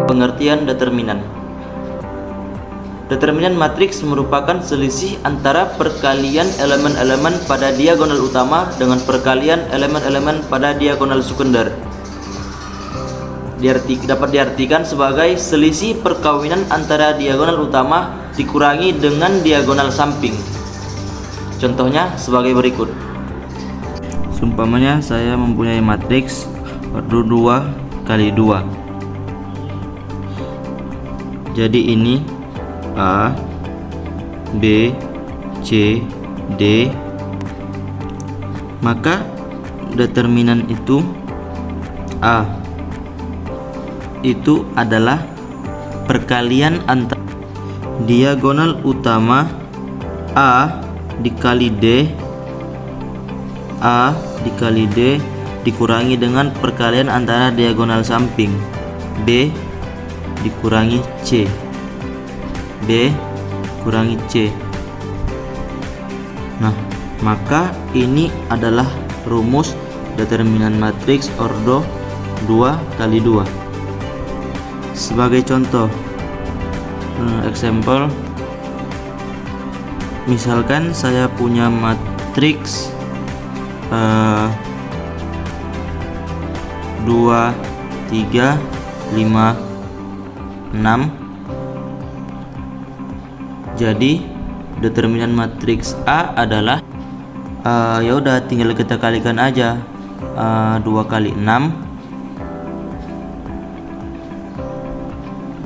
Pengertian determinan. Determinan matriks merupakan selisih antara perkalian elemen-elemen pada diagonal utama dengan perkalian elemen-elemen pada diagonal sekunder. Dapat diartikan sebagai selisih perkawinan antara diagonal utama dikurangi dengan diagonal samping. Contohnya sebagai berikut. Seumpamanya saya mempunyai matriks order 2 kali 2. Jadi ini A, B, C, D. Maka determinan itu A itu adalah perkalian antara diagonal utama A dikali D, A dikali D dikurangi dengan perkalian antara diagonal samping B dikurangi C, B kurangi C. Nah, maka ini adalah rumus determinan matriks ordo 2 kali 2. Sebagai contoh, example, misalkan saya punya matriks 2, 3, 5, 6. Jadi determinan matriks A adalah ya udah tinggal kita kalikan aja 2 kali 6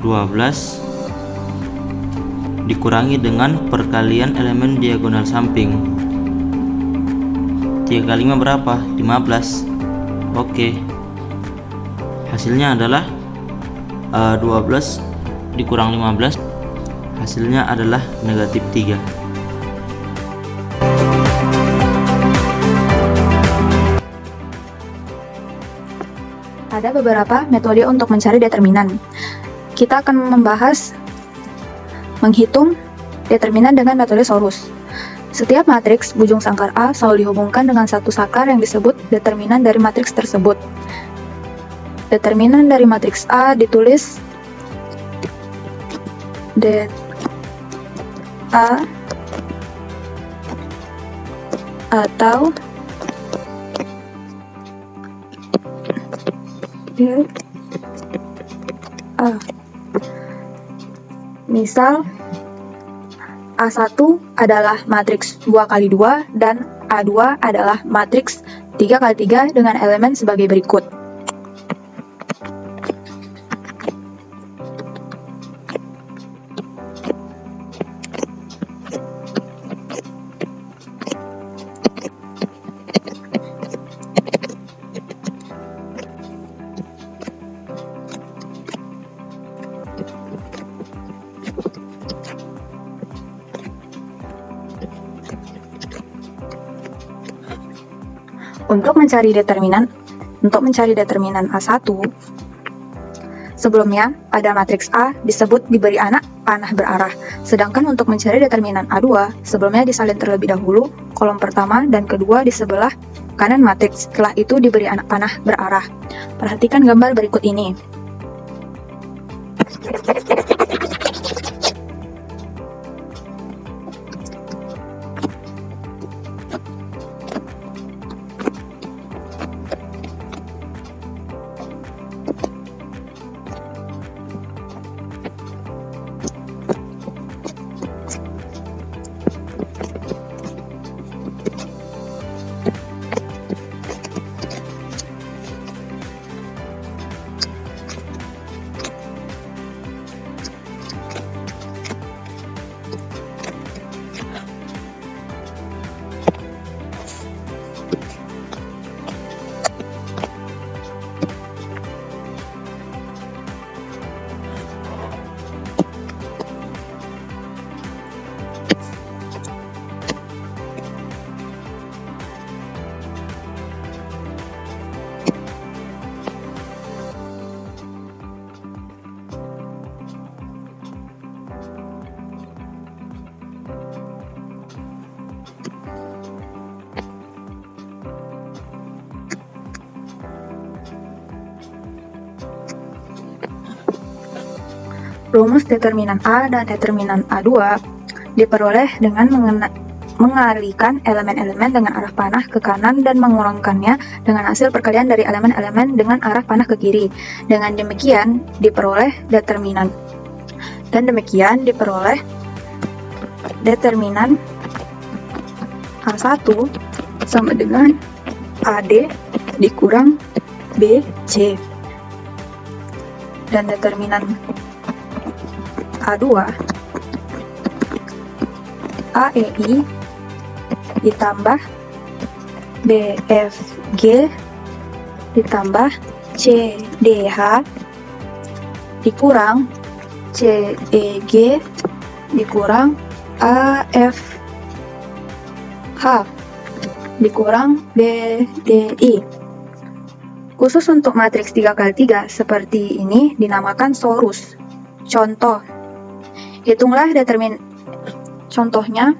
12 dikurangi dengan perkalian elemen diagonal samping. 3 kali 5 berapa? 15. Oke. Hasilnya adalah 12 dikurang 15, hasilnya adalah negatif 3. Ada beberapa metode untuk mencari determinan. Kita akan membahas menghitung determinan dengan metode Sorus. Setiap matriks bujung sangkar A selalu dihubungkan dengan satu sakar yang disebut determinan dari matriks tersebut. Determinan dari matriks A ditulis det A atau det A. Misal A1 adalah matriks 2 kali 2 dan A2 adalah matriks 3 kali 3 dengan elemen sebagai berikut. Untuk mencari determinan A1, sebelumnya pada matriks A disebut diberi anak panah berarah. Sedangkan untuk mencari determinan A2, sebelumnya disalin terlebih dahulu kolom pertama dan kedua di sebelah kanan matriks. Setelah itu diberi anak panah berarah. Perhatikan gambar berikut ini. Rumus determinan A dan determinan A2 diperoleh dengan mengalihkan elemen-elemen dengan arah panah ke kanan dan mengurangkannya dengan hasil perkalian dari elemen-elemen dengan arah panah ke kiri. Dengan demikian diperoleh determinan. Dan demikian diperoleh determinan A1 sama dengan AD dikurang BC. Dan determinan A2 AEI ditambah BFG ditambah CDH dikurang CEG dikurang AFH dikurang BDI. Khusus untuk matriks 3x3 seperti ini dinamakan torus. Contoh, hitunglah contohnya.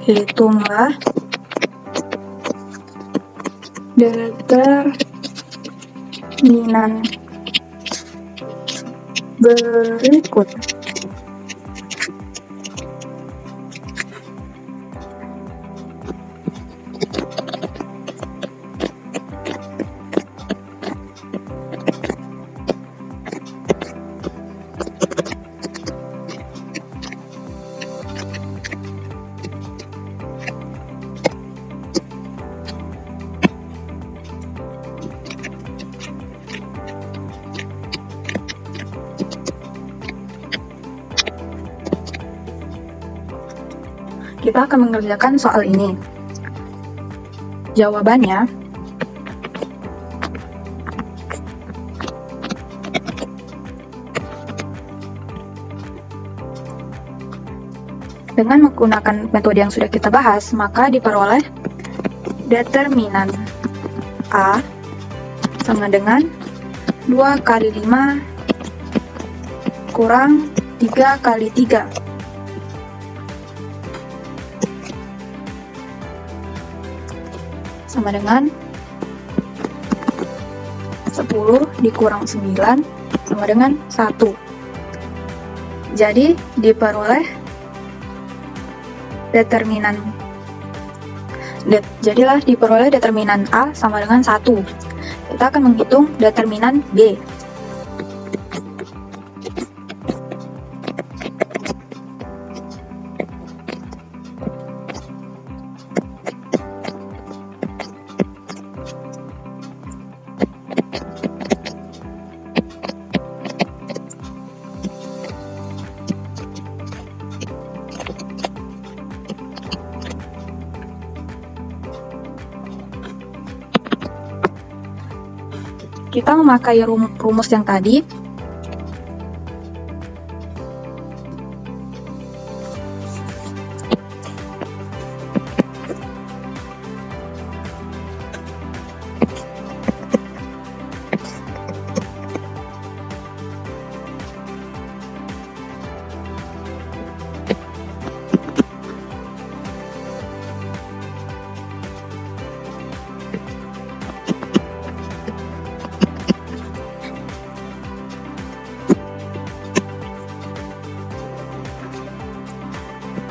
Hitunglah determinan berikut. Kita akan mengerjakan soal ini. Jawabannya dengan menggunakan metode yang sudah kita bahas, maka diperoleh determinan A sama dengan 2 kali 5 kurang 3 kali 3. Sama dengan 10 dikurang 9 sama dengan 1. Jadi diperoleh determinan A sama dengan 1. Kita akan menghitung determinan B. Kita memakai rumus yang tadi.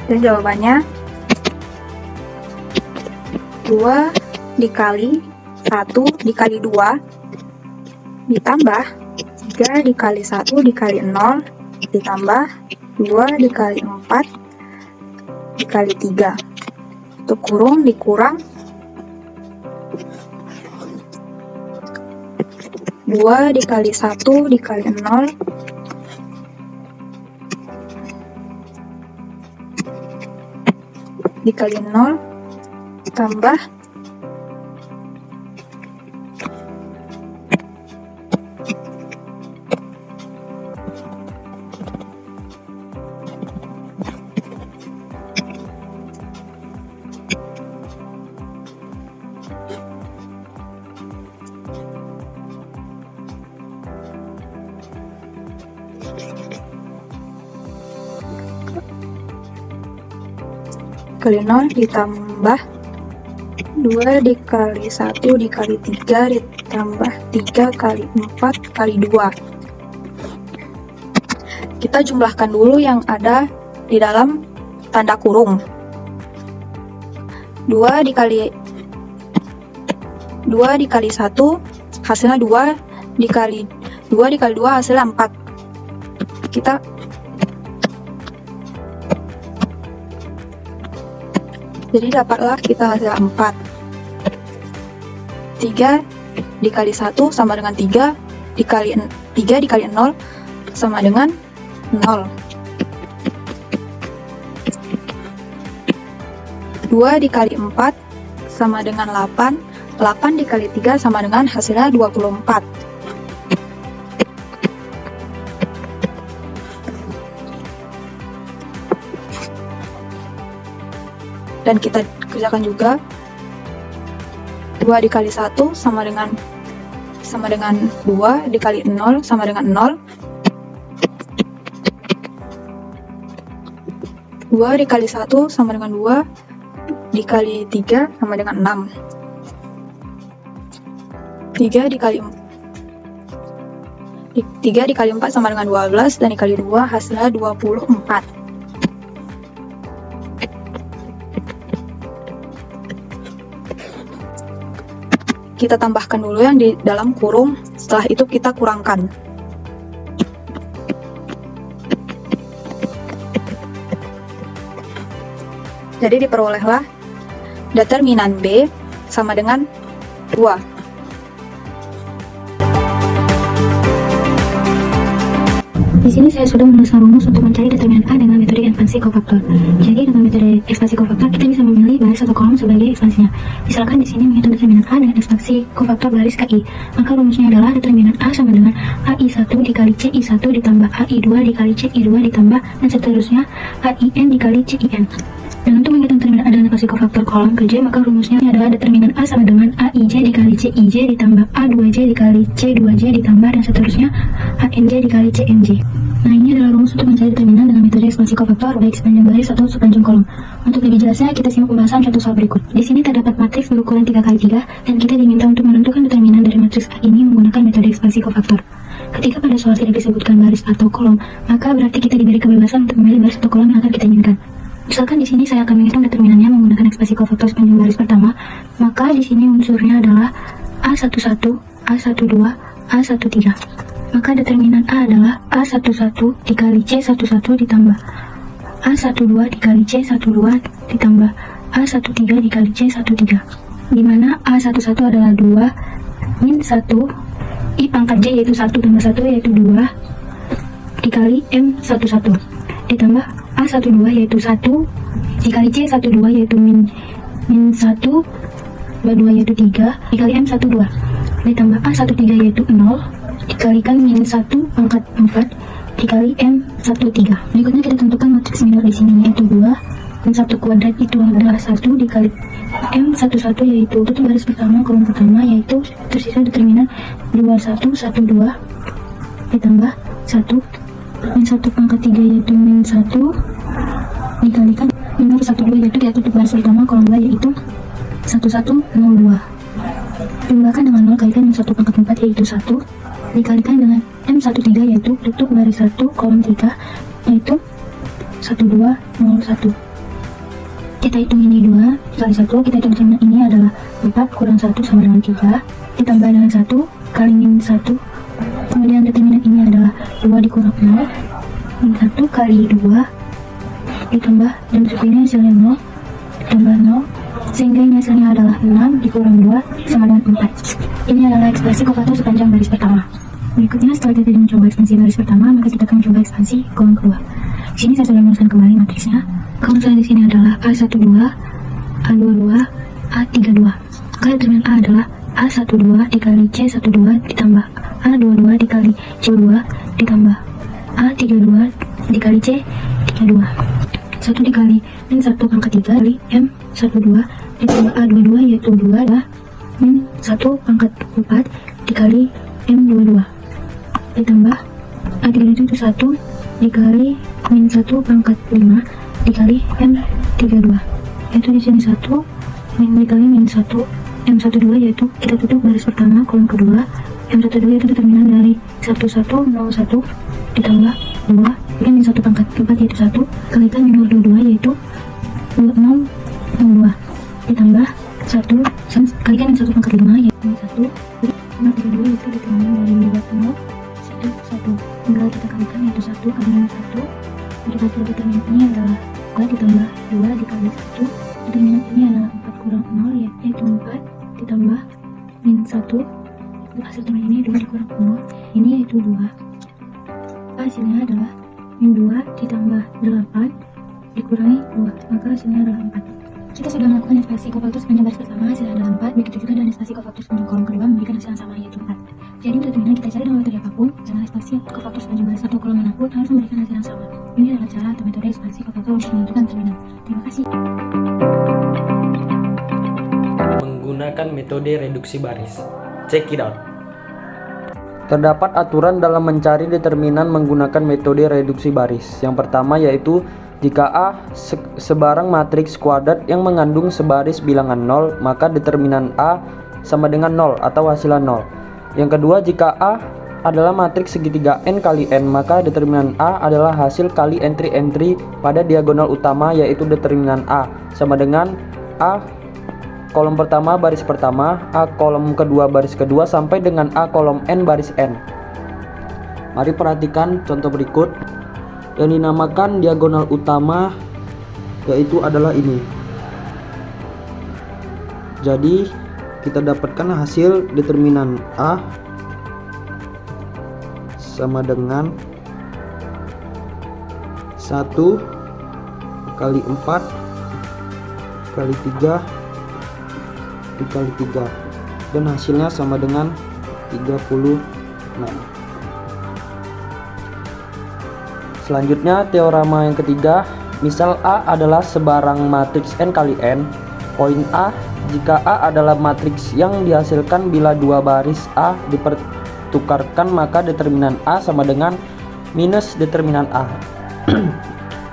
Dan jawabannya 2 dikali 1 dikali 2 ditambah 3 dikali 1 dikali 0 ditambah 2 dikali 4 dikali 3. Itu kurung dikurang 2 dikali 1 dikali 0 dikali 0 tambah 2 dikali 0 ditambah 2 dikali 1 dikali 3 ditambah 3 kali 4 kali 2. Kita jumlahkan dulu yang ada di dalam tanda kurung. 2 dikali 1 hasilnya 2 dikali 2 hasilnya 4. Jadi dapatlah kita hasil 4. 3 dikali 1 sama dengan 3 dikali 0 sama dengan 0. 2 dikali 4 sama dengan 8. 8 dikali 3 sama dengan hasilnya 24. Dan kita kerjakan juga. 2 dikali 1 sama dengan 2 dikali 0 sama dengan 0. 2 dikali 1 sama dengan 2 dikali 3 sama dengan 6. 3 dikali 4 sama dengan 12 dan dikali 2 hasilnya 24. Kita tambahkan dulu yang di dalam kurung, setelah itu kita kurangkan. Jadi diperolehlah determinan B sama dengan 2. Di sini saya sudah menuliskan rumus untuk mencari determinan A dengan metode ekspansi kofaktor. Jadi dengan metode ekspansi kofaktor kita bisa memilih baris atau kolom sebagai ekspansinya. Misalkan di sini menghitung determinan A dengan ekspansi kofaktor baris KI, maka rumusnya adalah determinan A sama dengan AI1 dikali CI1 ditambah AI2 dikali CI2 ditambah dan seterusnya AIN dikali CIN. Dan untuk menghitung determinan A dengan ekspansi kofaktor kolom ke J, maka rumusnya adalah determinan A sama dengan AIJ dikali CIJ ditambah A2J dikali C2J ditambah dan seterusnya ANJ dikali CNJ. Nah, ini adalah rumus untuk mencari determinan dengan metode ekspansi kofaktor baik sepanjang baris atau sepanjang kolom. Untuk lebih jelasnya, kita simak pembahasan contoh soal berikut. Di sini terdapat matriks berukuran 3x3 dan kita diminta untuk menentukan determinan dari matriks A ini menggunakan metode ekspansi kofaktor. Ketika pada soal tidak disebutkan baris atau kolom, maka berarti kita diberi kebebasan untuk memilih baris atau kolom yang akan kita inginkan. Misalkan di sini saya akan menghitung determinannya menggunakan ekspansi kofaktor sepanjang baris pertama, maka di sini unsurnya adalah A11, A12, A13. Maka determinan A adalah A11 dikali C11 ditambah A12 dikali C12 ditambah A13 dikali C13, di mana A11 adalah 2 min 1 I pangkat J yaitu 1 tambah 1 yaitu 2 dikali M11 ditambah A12 yaitu 1 dikali C12 yaitu min 1 tambah 2 yaitu 3 dikali M12 ditambah A13 yaitu 0 dikalikan min 1 pangkat 4 dikali M13. Berikutnya kita tentukan matriks minor di sini yaitu 2 min 1 kuadrat itu adalah 1 dikali M11 yaitu itu baris pertama kolom pertama yaitu tersisa determinan 21 12 ditambah 1 min 1 pangkat 3 yaitu min 1 dikalikan minor 12 yaitu kita tutup baris pertama kolom 2 yaitu 1102 jumlahkan dengan 0 kalikan min 1 pangkat 4 yaitu 1 dikalikan dengan M13 yaitu tutup baris 1 kolom 3 yaitu 1201. Kita hitung ini 2 kali 1, kita hitung determinan ini adalah 4 kurang 1 sama dengan 3 ditambah dengan 1 kali min 1, kemudian determinan ini adalah 2 dikurang 0 min 1 kali 2 ditambah dan berikut ini hasilnya 0 ditambah 0 sehingga ini hasilnya adalah 6 dikurang 2 sama dengan 4. Ini adalah ekspansi kofaktor sepanjang baris pertama. Berikutnya setelah kita mencoba ekspansi baris pertama, maka kita akan mencoba ekspansi kolom kedua. Di sini saya sudah menuliskan kembali matriksnya. Kolom saya di sini adalah A12, A22, A32. Maka determinan A adalah A12 dikali C12 ditambah A22 dikali C2 ditambah A32 dikali C32. 1 dikali min 1 pangkat 3 kali M12 ditambah A22 yaitu 2 adalah min 1 pangkat 4 dikali M22 ditambah A32 itu 1 dikali min 1 pangkat 5 dikali M32 yaitu di sini 1 min dikali min 1 M12, yaitu kita tutup baris pertama kolom kedua. M12 itu determinan dari 1101 ditambah 2 bikin min 1 pangkat 4 yaitu 1 kalikan min 22 yaitu 2662 ditambah 1 kalikan min 1 pangkat 5 yaitu min 1 min 32 itu determinan dari 20 1 tinggal kita kalikan yaitu 1 kali min 1. Jadi hasil determinan ini adalah 2 ditambah 2 dikali 1. Determinan ini adalah 4 kurang 0 yaitu 4 ditambah min 1. Hasil determinan ini 2 dikurang 0 ini yaitu 2. Hasilnya adalah min 2 ditambah 8 dikurangi 2, maka hasilnya adalah 4. Kita sudah melakukan ekspresi kofaktor sepanjang baris pertama, hasilnya adalah 4. Begitu juga dengan ekspresi kofaktor sepanjang kolom kedua memberikan hasil yang sama yaitu 4. Jadi determinan kita cari dengan metode apapun, dengan ekspresi kofaktor sepanjang baris atau kolom manapun harus memberikan hasil yang sama. Ini adalah cara atau metode ekspresi kofaktor untuk menentukan determinan. Terima kasih. Menggunakan metode reduksi baris. Check it out. Terdapat aturan dalam mencari determinan menggunakan metode reduksi baris. Yang pertama yaitu jika A sebarang matriks kuadrat yang mengandung sebaris bilangan 0, maka determinan A sama dengan 0 atau hasilnya 0. Yang kedua, jika A adalah matriks segitiga n kali n, maka determinan A adalah hasil kali entry-entry pada diagonal utama, yaitu determinan A sama dengan A kolom pertama baris pertama, A kolom kedua baris kedua, sampai dengan A kolom n baris n. Mari perhatikan contoh berikut yang dinamakan diagonal utama, yaitu adalah ini. Jadi kita dapatkan hasil determinan A sama dengan 1 kali 4 kali 3 dikali 3, dan hasilnya sama dengan 36. Selanjutnya teorema yang ketiga, misal A adalah sebarang matriks n kali n. Poin A, jika A adalah matriks yang dihasilkan bila dua baris A dipertukarkan, maka determinan A sama dengan minus determinan A.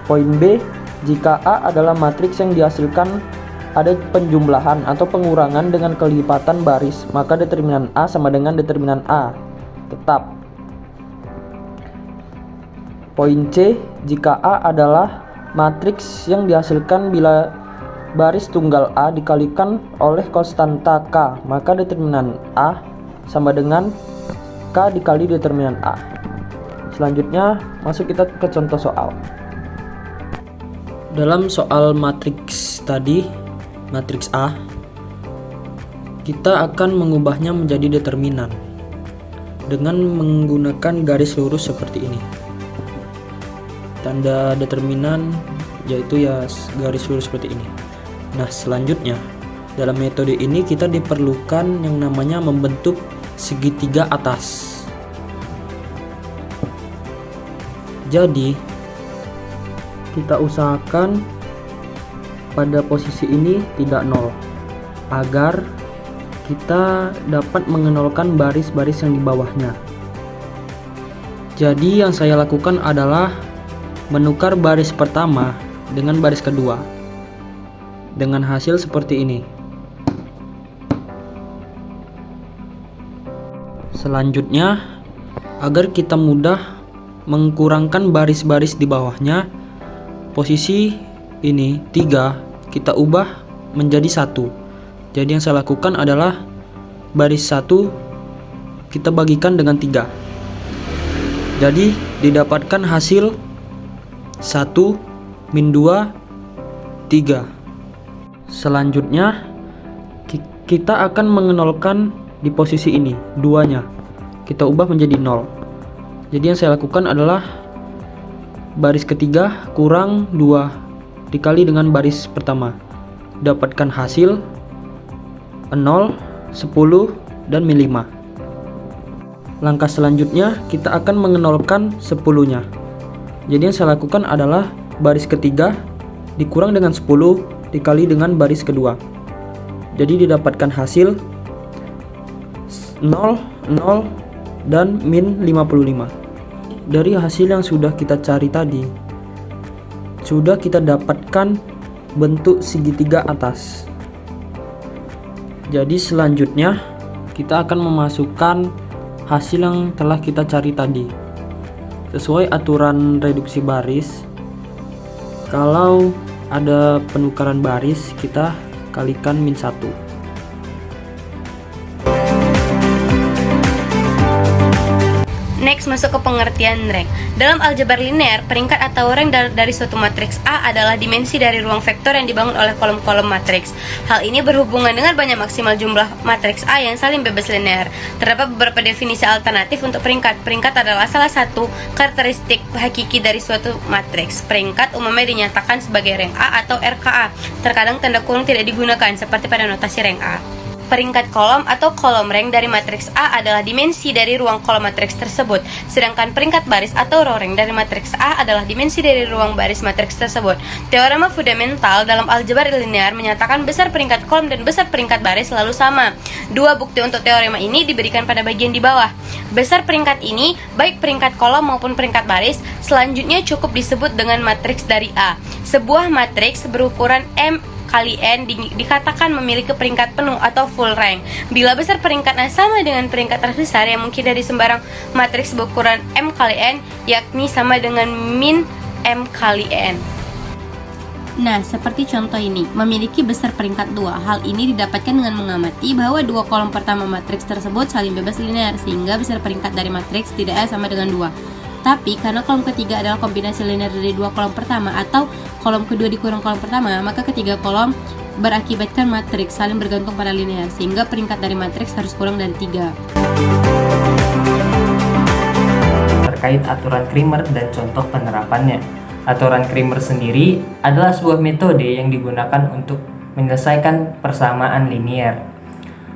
Poin B, jika A adalah matriks yang dihasilkan ada penjumlahan atau pengurangan dengan kelipatan baris, maka determinan A sama dengan determinan A tetap. Poin C, jika A adalah matriks yang dihasilkan bila baris tunggal A dikalikan oleh konstanta K, maka determinan A sama dengan K dikali determinan A. Selanjutnya masuk kita ke contoh soal. Dalam soal matriks tadi, matriks A, kita akan mengubahnya menjadi determinan dengan menggunakan garis lurus seperti ini. Tanda determinan yaitu ya garis lurus seperti ini. Nah, selanjutnya dalam metode ini kita diperlukan yang namanya membentuk segitiga atas. Jadi kita usahakan pada posisi ini tidak 0 agar kita dapat mengenolkan baris-baris yang di bawahnya. Jadi yang saya lakukan adalah menukar baris pertama dengan baris kedua dengan hasil seperti ini. Selanjutnya, agar kita mudah mengkurangkan baris-baris di bawahnya, posisi ini 3 kita ubah menjadi 1. Jadi yang saya lakukan adalah baris 1 kita bagikan dengan 3. Jadi didapatkan hasil 1 min 2 3. Selanjutnya kita akan mengenolkan di posisi ini 2-nya kita ubah menjadi 0. Jadi yang saya lakukan adalah baris ketiga kurang 2 dikali dengan baris pertama, dapatkan hasil 0, 10, dan min 5. Langkah selanjutnya kita akan mengenolkan 10-nya. Jadi yang saya lakukan adalah baris ketiga dikurang dengan 10 dikali dengan baris kedua. Jadi didapatkan hasil 0, 0, dan min 55. Dari hasil yang sudah kita cari tadi, sudah kita dapatkan bentuk segitiga atas. Jadi selanjutnya kita akan memasukkan hasil yang telah kita cari tadi. Sesuai aturan reduksi baris, kalau ada penukaran baris kita kalikan -1. Next, masuk ke pengertian rank. Dalam aljabar linear, peringkat atau rank dari suatu matriks A adalah dimensi dari ruang vektor yang dibangun oleh kolom-kolom matriks. Hal ini berhubungan dengan banyak maksimal jumlah matriks A yang saling bebas linear. Terdapat beberapa definisi alternatif untuk peringkat. Peringkat adalah salah satu karakteristik hakiki dari suatu matriks. Peringkat umumnya dinyatakan sebagai rank A atau RKA. Terkadang tanda kurung tidak digunakan, seperti pada notasi rank A. Peringkat kolom atau kolom rank dari matriks A adalah dimensi dari ruang kolom matriks tersebut, sedangkan peringkat baris atau row rank dari matriks A adalah dimensi dari ruang baris matriks tersebut. Teorema fundamental dalam aljabar linear menyatakan besar peringkat kolom dan besar peringkat baris selalu sama. Dua bukti untuk teorema ini diberikan pada bagian di bawah. Besar peringkat ini, baik peringkat kolom maupun peringkat baris, selanjutnya cukup disebut dengan matriks dari A. Sebuah matriks berukuran M kali N dikatakan memiliki peringkat penuh atau full rank bila besar peringkatnya sama dengan peringkat terbesar yang mungkin dari sembarang matriks berukuran M kali N, yakni sama dengan min M kali N. Nah, seperti contoh ini, memiliki besar peringkat 2. Hal ini didapatkan dengan mengamati bahwa dua kolom pertama matriks tersebut saling bebas linear, sehingga besar peringkat dari matriks tidak sama dengan 2. Tapi karena kolom ketiga adalah kombinasi linear dari dua kolom pertama atau kolom kedua dikurang kolom pertama, maka ketiga kolom berakibatkan matriks saling bergantung pada linear, sehingga peringkat dari matriks harus kurang dari 3. Terkait aturan Cramer dan contoh penerapannya. Aturan Cramer sendiri adalah sebuah metode yang digunakan untuk menyelesaikan persamaan linear.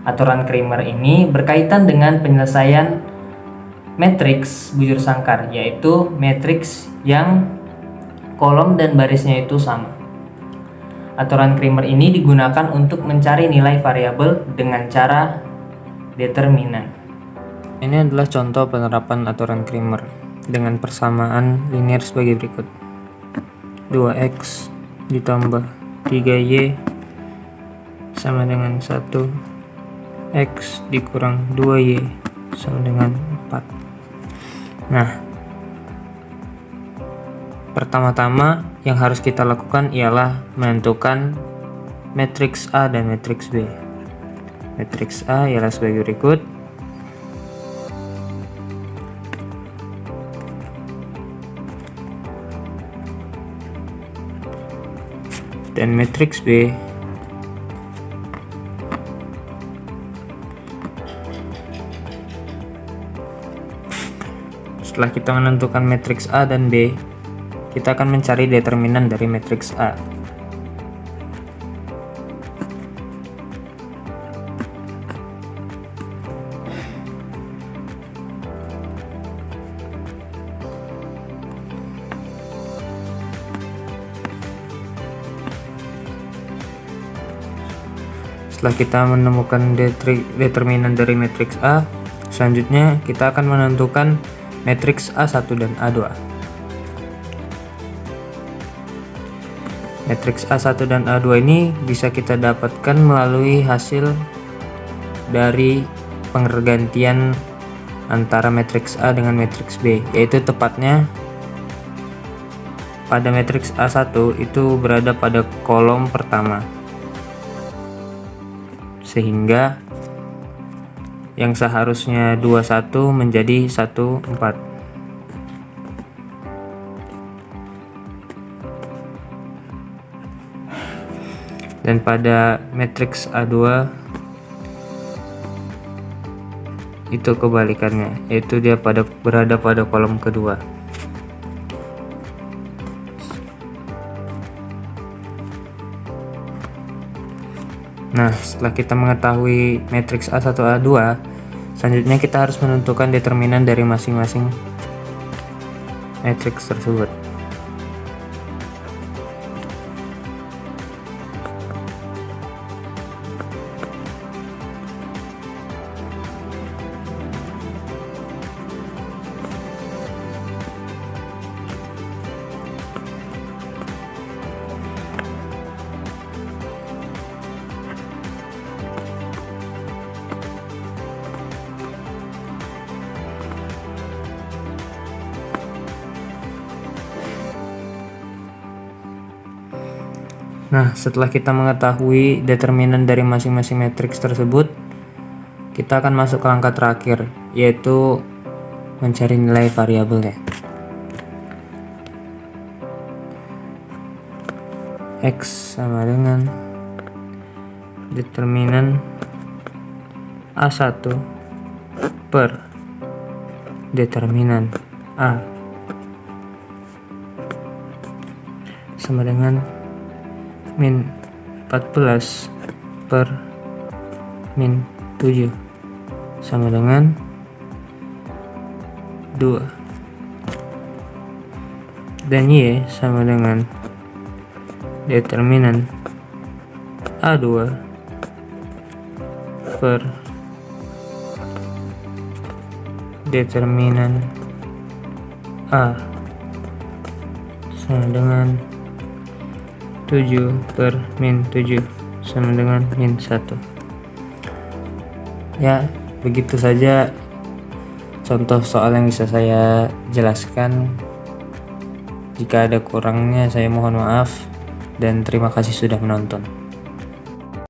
Aturan Cramer ini berkaitan dengan penyelesaian matriks bujur sangkar, yaitu matriks yang kolom dan barisnya itu sama. Aturan Cramer ini digunakan untuk mencari nilai variabel dengan cara determinan. Ini adalah contoh penerapan aturan Cramer dengan persamaan linear sebagai berikut. 2x ditambah 3y sama dengan 1, x dikurang 2y sama dengan 4. Nah, pertama-tama yang harus kita lakukan ialah menentukan matriks A dan matriks B. Matriks A ialah sebagai berikut. Dan matriks B setelah kita menentukan matriks A dan B, kita akan mencari determinan dari matriks A. Setelah kita menemukan determinan dari matriks A, selanjutnya kita akan menentukan matriks A1 dan A2. Matriks A1 dan A2 ini bisa kita dapatkan melalui hasil dari pengergantian antara matriks A dengan matriks B, yaitu tepatnya pada matriks A1 itu berada pada kolom pertama, sehingga yang seharusnya 21 menjadi 14. Dan pada matriks A2 itu kebalikannya, yaitu dia berada pada kolom kedua. Nah, setelah kita mengetahui matriks A1 A2, selanjutnya kita harus menentukan determinan dari masing-masing matriks tersebut. Nah, setelah kita mengetahui determinan dari masing-masing matriks tersebut, kita akan masuk ke langkah terakhir, yaitu mencari nilai variabelnya. X sama dengan determinan A1 per determinan A sama dengan min 14 per min 7 sama dengan 2, dan Y sama dengan determinan A2 per determinan A sama dengan 7 per min 7 sama dengan min 1. Ya, begitu saja contoh soal yang bisa saya jelaskan. Jika ada kurangnya saya mohon maaf, dan terima kasih sudah menonton.